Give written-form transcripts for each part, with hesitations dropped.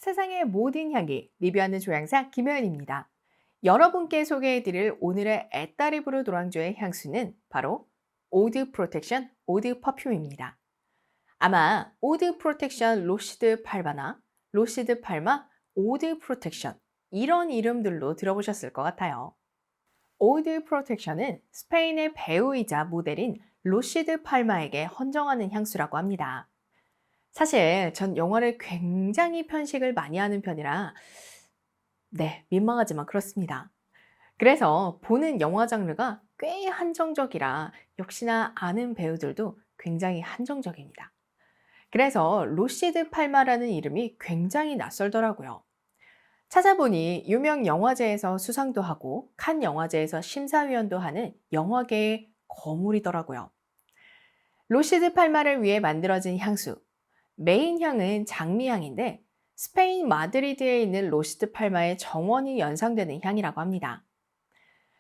세상의 모든 향기 리뷰하는 조향사 김효연입니다. 여러분께 소개해드릴 오늘의 에따리브르 도랑주의 향수는 바로 오드 프로텍션 오드 퍼퓸입니다. 아마 오드 프로텍션 로시드 팔바나 로시드 팔마 오드 프로텍션 이런 이름들로 들어보셨을 것 같아요. 오드 프로텍션은 스페인의 배우이자 모델인 로시드 팔마에게 헌정하는 향수라고 합니다. 사실 전 영화를 굉장히 편식을 많이 하는 편이라 민망하지만 그렇습니다. 그래서 보는 영화 장르가 꽤 한정적이라 역시나 아는 배우들도 굉장히 한정적입니다. 그래서 로시드 팔마라는 이름이 굉장히 낯설더라고요. 찾아보니 유명 영화제에서 수상도 하고 칸 영화제에서 심사위원도 하는 영화계의 거물이더라고요. 로시드 팔마를 위해 만들어진 향수, 메인 향은 장미향인데 스페인 마드리드에 있는 로시드 팔마의 정원이 연상되는 향이라고 합니다.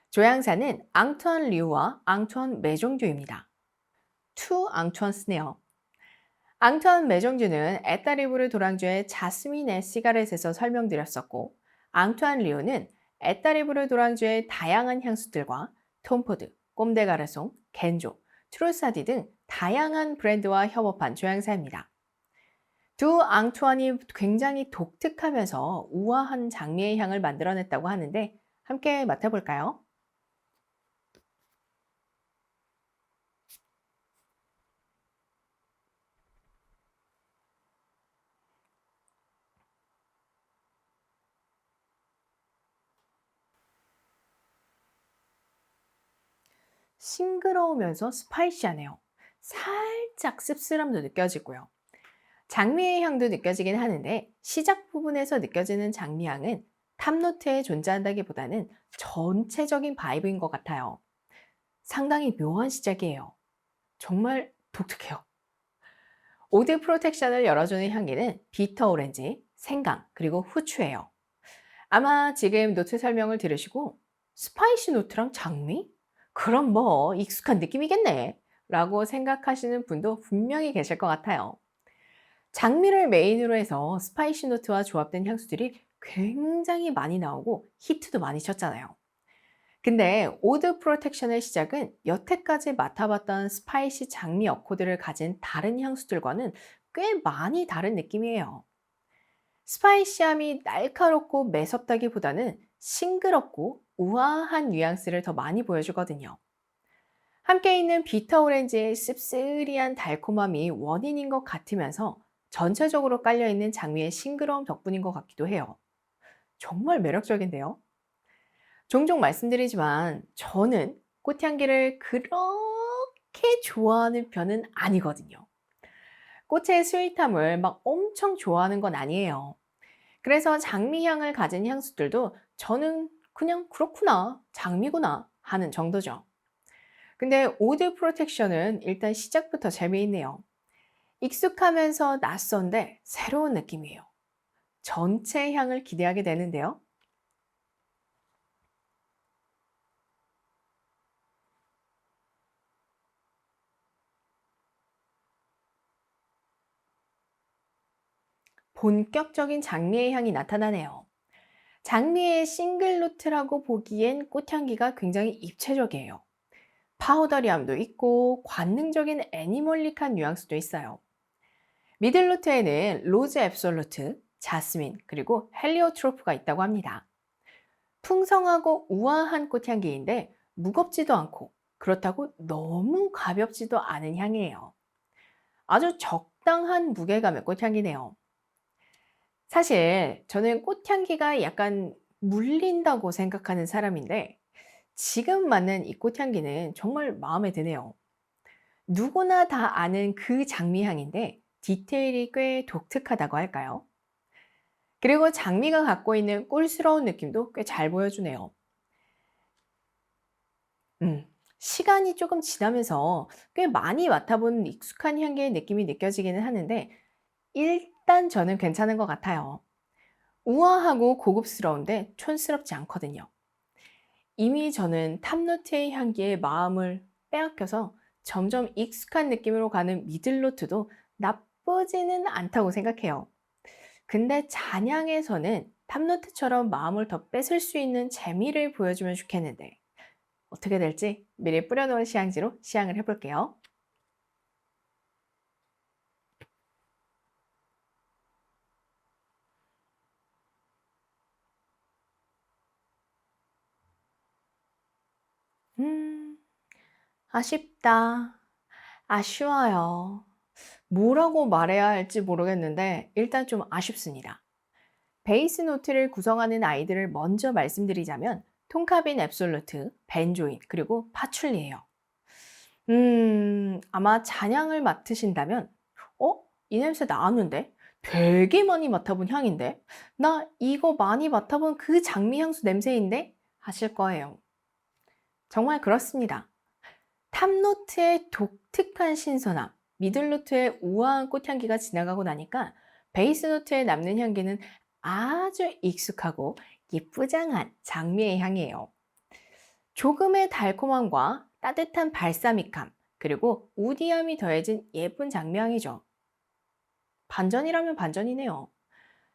조향사는 앙투안 리우와 앙투안 메종듀입니다. 투 앙투안스네요. 앙투안 메종듀는 에따리브르 도랑주의 자스민의 시가렛에서 설명드렸었고, 앙투안 리우는 에따리브르 도랑주의 다양한 향수들과 톰포드, 꼼데가르송, 겐조, 트루사디 등 다양한 브랜드와 협업한 조향사입니다. 두 앙투안이 굉장히 독특하면서 우아한 장미의 향을 만들어냈다고 하는데 함께 맡아볼까요? 싱그러우면서 스파이시하네요. 살짝 씁쓸함도 느껴지고요. 장미의 향도 느껴지긴 하는데 시작 부분에서 느껴지는 장미향은 탑노트에 존재한다기보다는 전체적인 바이브인 것 같아요. 상당히 묘한 시작이에요. 정말 독특해요. 오드 프로텍션을 열어주는 향기는 비터 오렌지, 생강, 그리고 후추예요. 아마 지금 노트 설명을 들으시고 스파이시 노트랑 장미? 그럼 뭐 익숙한 느낌이겠네 라고 생각하시는 분도 분명히 계실 것 같아요. 장미를 메인으로 해서 스파이시 노트와 조합된 향수들이 굉장히 많이 나오고 히트도 많이 쳤잖아요. 근데 오드 프로텍션의 시작은 여태까지 맡아봤던 스파이시 장미 어코드를 가진 다른 향수들과는 꽤 많이 다른 느낌이에요. 스파이시함이 날카롭고 매섭다기보다는 싱그럽고 우아한 뉘앙스를 더 많이 보여주거든요. 함께 있는 비터 오렌지의 씁쓸이한 달콤함이 원인인 것 같으면서 전체적으로 깔려있는 장미의 싱그러움 덕분인 것 같기도 해요. 정말 매력적인데요. 종종 말씀드리지만 저는 꽃향기를 그렇게 좋아하는 편은 아니거든요. 꽃의 스윗함을 막 엄청 좋아하는 건 아니에요. 그래서 장미향을 가진 향수들도 저는 그냥 그렇구나, 장미구나 하는 정도죠. 근데 오드 프로텍션은 일단 시작부터 재미있네요. 익숙하면서 낯선데 새로운 느낌이에요. 전체 향을 기대하게 되는데요. 본격적인 장미의 향이 나타나네요. 장미의 싱글노트라고 보기엔 꽃향기가 굉장히 입체적이에요. 파우더리함도 있고 관능적인 애니멀릭한 뉘앙스도 있어요. 미들노트에는 로즈 앱솔루트, 자스민, 그리고 헬리오트로프가 있다고 합니다. 풍성하고 우아한 꽃향기인데 무겁지도 않고 그렇다고 너무 가볍지도 않은 향이에요. 아주 적당한 무게감의 꽃향기네요. 사실 저는 꽃향기가 약간 물린다고 생각하는 사람인데 지금 맡는 이 꽃향기는 정말 마음에 드네요. 누구나 다 아는 그 장미향인데 디테일이 꽤 독특하다고 할까요? 그리고 장미가 갖고 있는 꿀스러운 느낌도 꽤 잘 보여주네요. 음, 시간이 조금 지나면서 꽤 많이 맡아본 익숙한 향기의 느낌이 느껴지기는 하는데 일단 저는 괜찮은 것 같아요. 우아하고 고급스러운데 촌스럽지 않거든요. 이미 저는 탑노트의 향기에 마음을 빼앗겨서 점점 익숙한 느낌으로 가는 미들노트도 나쁘지는 않다고 생각해요. 근데 잔향에서는 탑노트처럼 마음을 더 뺏을 수 있는 재미를 보여주면 좋겠는데 어떻게 될지 미리 뿌려놓은 시향지로 시향을 해볼게요. 음, 아쉽다. 아쉬워요. 뭐라고 말해야 할지 모르겠는데 일단 좀 아쉽습니다. 베이스 노트를 구성하는 아이들을 먼저 말씀드리자면 톤카빈 앱솔루트, 벤조인, 그리고 파출리예요. 아마 잔향을 맡으신다면 이 냄새 나는데? 되게 많이 맡아본 향인데? 나 이거 많이 맡아본 그 장미 향수 냄새인데? 하실 거예요. 정말 그렇습니다. 탑노트의 독특한 신선함, 미들노트의 우아한 꽃향기가 지나가고 나니까 베이스 노트에 남는 향기는 아주 익숙하고 예쁘장한 장미의 향이에요. 조금의 달콤함과 따뜻한 발사믹함, 그리고 우디함이 더해진 예쁜 장미향이죠. 반전이라면 반전이네요.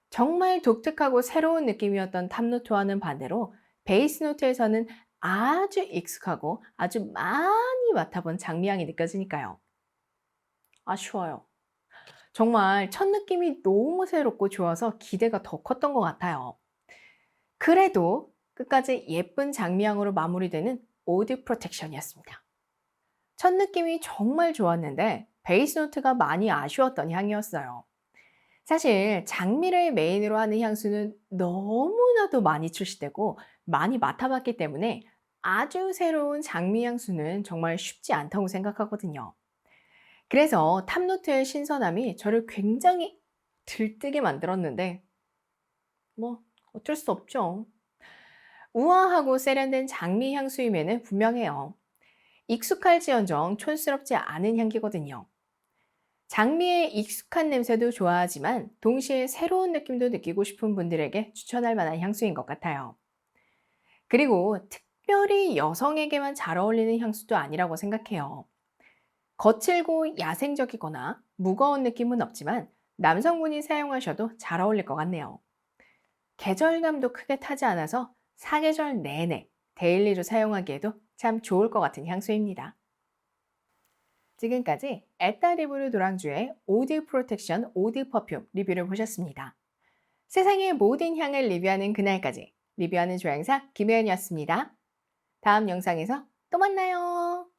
정말 독특하고 새로운 느낌이었던 탑노트와는 반대로 베이스 노트에서는 아주 익숙하고 아주 많이 맡아본 장미향이 느껴지니까요. 아쉬워요. 정말 첫 느낌이 너무 새롭고 좋아서 기대가 더 컸던 것 같아요. 그래도 끝까지 예쁜 장미향으로 마무리되는 오드 프로텍션이었습니다. 첫 느낌이 정말 좋았는데 베이스 노트가 많이 아쉬웠던 향이었어요. 사실 장미를 메인으로 하는 향수는 너무나도 많이 출시되고 많이 맡아봤기 때문에 아주 새로운 장미 향수는 정말 쉽지 않다고 생각하거든요. 그래서 탑노트의 신선함이 저를 굉장히 들뜨게 만들었는데 뭐 어쩔 수 없죠. 우아하고 세련된 장미 향수임에는 분명해요. 익숙할지언정 촌스럽지 않은 향기거든요. 장미의 익숙한 냄새도 좋아하지만 동시에 새로운 느낌도 느끼고 싶은 분들에게 추천할 만한 향수인 것 같아요. 그리고 특별히 여성에게만 잘 어울리는 향수도 아니라고 생각해요. 거칠고 야생적이거나 무거운 느낌은 없지만 남성분이 사용하셔도 잘 어울릴 것 같네요. 계절감도 크게 타지 않아서 사계절 내내 데일리로 사용하기에도 참 좋을 것 같은 향수입니다. 지금까지 에따리브르 도랑주의 오드 프로텍션 오드 퍼퓸 리뷰를 보셨습니다. 세상의 모든 향을 리뷰하는 그날까지 리뷰하는 조향사 김혜연이었습니다. 다음 영상에서 또 만나요.